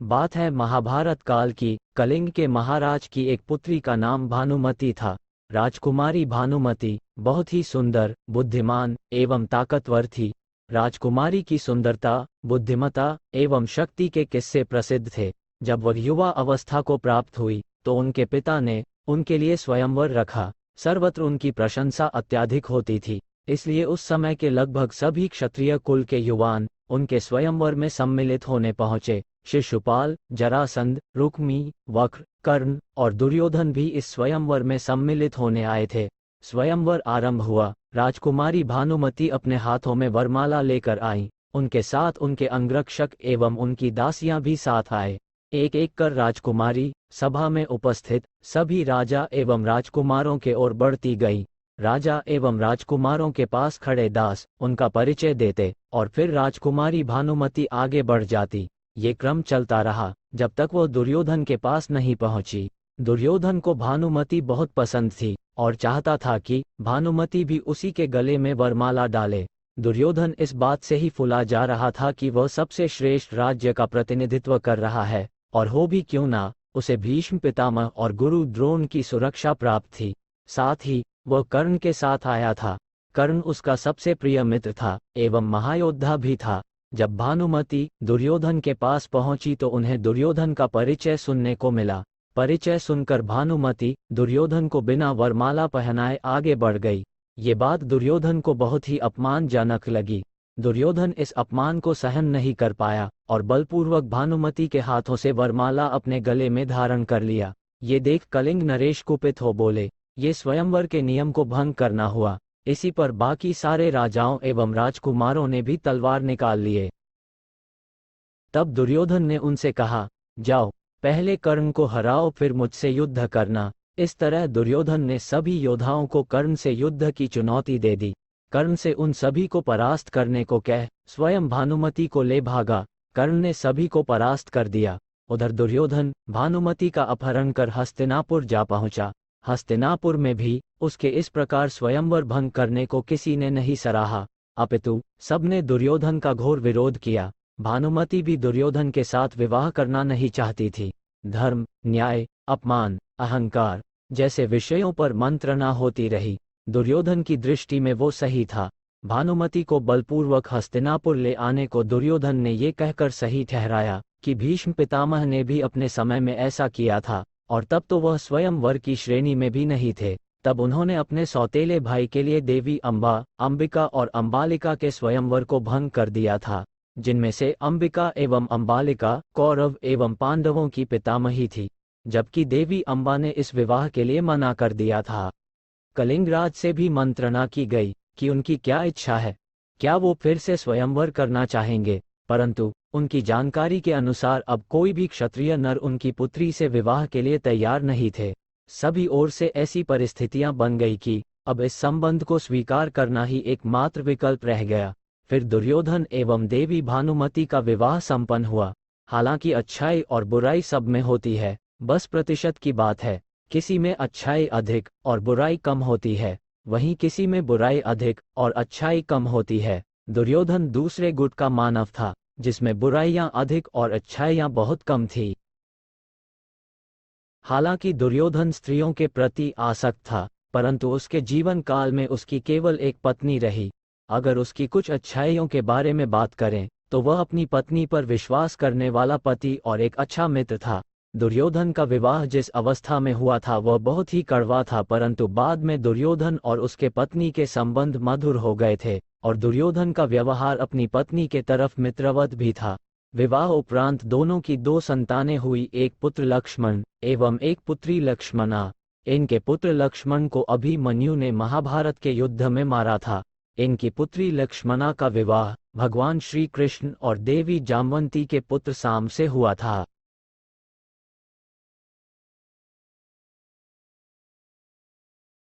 बात है महाभारत काल की। कलिंग के महाराज की एक पुत्री का नाम भानुमति था। राजकुमारी भानुमति बहुत ही सुंदर, बुद्धिमान एवं ताकतवर थी। राजकुमारी की सुंदरता, बुद्धिमत्ता एवं शक्ति के किस्से प्रसिद्ध थे। जब वह युवा अवस्था को प्राप्त हुई तो उनके पिता ने उनके लिए स्वयंवर रखा। सर्वत्र उनकी प्रशंसा अत्यधिक होती थी, इसलिए उस समय के लगभग सभी क्षत्रिय कुल के युवान उनके स्वयंवर में सम्मिलित होने पहुंचे। शिशुपाल, जरासंध, रुक्मी, वक्र, कर्ण और दुर्योधन भी इस स्वयंवर में सम्मिलित होने आए थे। स्वयंवर आरंभ हुआ। राजकुमारी भानुमति अपने हाथों में वरमाला लेकर आई। उनके साथ उनके अंगरक्षक एवं उनकी दासियां भी साथ आए। एक एक कर राजकुमारी सभा में उपस्थित सभी राजा एवं राजकुमारों के ओर बढ़ती गई। राजा एवं राजकुमारों के पास खड़े दास उनका परिचय देते और फिर राजकुमारी भानुमति आगे बढ़ जाती। ये क्रम चलता रहा जब तक वो दुर्योधन के पास नहीं पहुंची। दुर्योधन को भानुमति बहुत पसंद थी और चाहता था कि भानुमति भी उसी के गले में वरमाला डाले। दुर्योधन इस बात से ही फुला जा रहा था कि वह सबसे श्रेष्ठ राज्य का प्रतिनिधित्व कर रहा है, और हो भी क्यों ना, उसे भीष्म पितामह और गुरु द्रोण की सुरक्षा प्राप्त थी। साथ ही वह कर्ण के साथ आया था। कर्ण उसका सबसे प्रिय मित्र था एवं महायोद्धा भी था। जब भानुमति दुर्योधन के पास पहुंची तो उन्हें दुर्योधन का परिचय सुनने को मिला। परिचय सुनकर भानुमति दुर्योधन को बिना वरमाला पहनाए आगे बढ़ गई। ये बात दुर्योधन को बहुत ही अपमानजनक लगी। दुर्योधन इस अपमान को सहन नहीं कर पाया और बलपूर्वक भानुमति के हाथों से वरमाला अपने गले में धारण कर लिया। ये देख कलिंग नरेश कुपित हो बोले, ये स्वयंवर के नियम को भंग करना हुआ। इसी पर बाकी सारे राजाओं एवं राजकुमारों ने भी तलवार निकाल लिए। तब दुर्योधन ने उनसे कहा, जाओ पहले कर्ण को हराओ फिर मुझसे युद्ध करना। इस तरह दुर्योधन ने सभी योद्धाओं को कर्ण से युद्ध की चुनौती दे दी। कर्ण से उन सभी को परास्त करने को कह स्वयं भानुमति को ले भागा। कर्ण ने सभी को परास्त कर दिया। उधर दुर्योधन भानुमति का अपहरण कर हस्तिनापुर जा पहुंचा। हस्तिनापुर में भी उसके इस प्रकार स्वयंवर भंग करने को किसी ने नहीं सराहा, अपितु सबने दुर्योधन का घोर विरोध किया। भानुमति भी दुर्योधन के साथ विवाह करना नहीं चाहती थी। धर्म, न्याय, अपमान, अहंकार जैसे विषयों पर मंत्रणा होती रही। दुर्योधन की दृष्टि में वो सही था। भानुमति को बलपूर्वक हस्तिनापुर ले आने को दुर्योधन ने ये कहकर सही ठहराया कि भीष्म पितामह ने भी अपने समय में ऐसा किया था, और तब तो वह स्वयंवर की श्रेणी में भी नहीं थे। तब उन्होंने अपने सौतेले भाई के लिए देवी अंबा, अंबिका और अंबालिका के स्वयंवर को भंग कर दिया था, जिनमें से अंबिका एवं अंबालिका कौरव एवं पांडवों की पितामही थी, जबकि देवी अंबा ने इस विवाह के लिए मना कर दिया था। कलिंगराज से भी मंत्रणा की गई कि उनकी क्या इच्छा है, क्या वो फिर से स्वयंवर करना चाहेंगे, परंतु उनकी जानकारी के अनुसार अब कोई भी क्षत्रिय नर उनकी पुत्री से विवाह के लिए तैयार नहीं थे। सभी ओर से ऐसी परिस्थितियां बन गई कि अब इस संबंध को स्वीकार करना ही एकमात्र विकल्प रह गया। फिर दुर्योधन एवं देवी भानुमति का विवाह संपन्न हुआ। हालांकि अच्छाई और बुराई सब में होती है, बस प्रतिशत की बात है। किसी में अच्छाई अधिक और बुराई कम होती है, वहीं किसी में बुराई अधिक और अच्छाई कम होती है। दुर्योधन दूसरे गुट का मानव था, जिसमें बुराइयां अधिक और अच्छाइयां बहुत कम थी। हालांकि दुर्योधन स्त्रियों के प्रति आसक्त था, परंतु उसके जीवन काल में उसकी केवल एक पत्नी रही। अगर उसकी कुछ अच्छाइयों के बारे में बात करें तो वह अपनी पत्नी पर विश्वास करने वाला पति और एक अच्छा मित्र था। दुर्योधन का विवाह जिस अवस्था में हुआ था वह बहुत ही कड़वा था, परंतु बाद में दुर्योधन और उसके पत्नी के संबंध मधुर हो गए थे और दुर्योधन का व्यवहार अपनी पत्नी के तरफ मित्रवत भी था। विवाह उपरांत दोनों की 2 संतानें हुई, एक पुत्र लक्ष्मण एवं एक पुत्री लक्ष्मणा। इनके पुत्र लक्ष्मण को अभिमन्यु ने महाभारत के युद्ध में मारा था। इनकी पुत्री लक्ष्मणा का विवाह भगवान श्री कृष्ण और देवी जामवंती के पुत्र साम से हुआ था।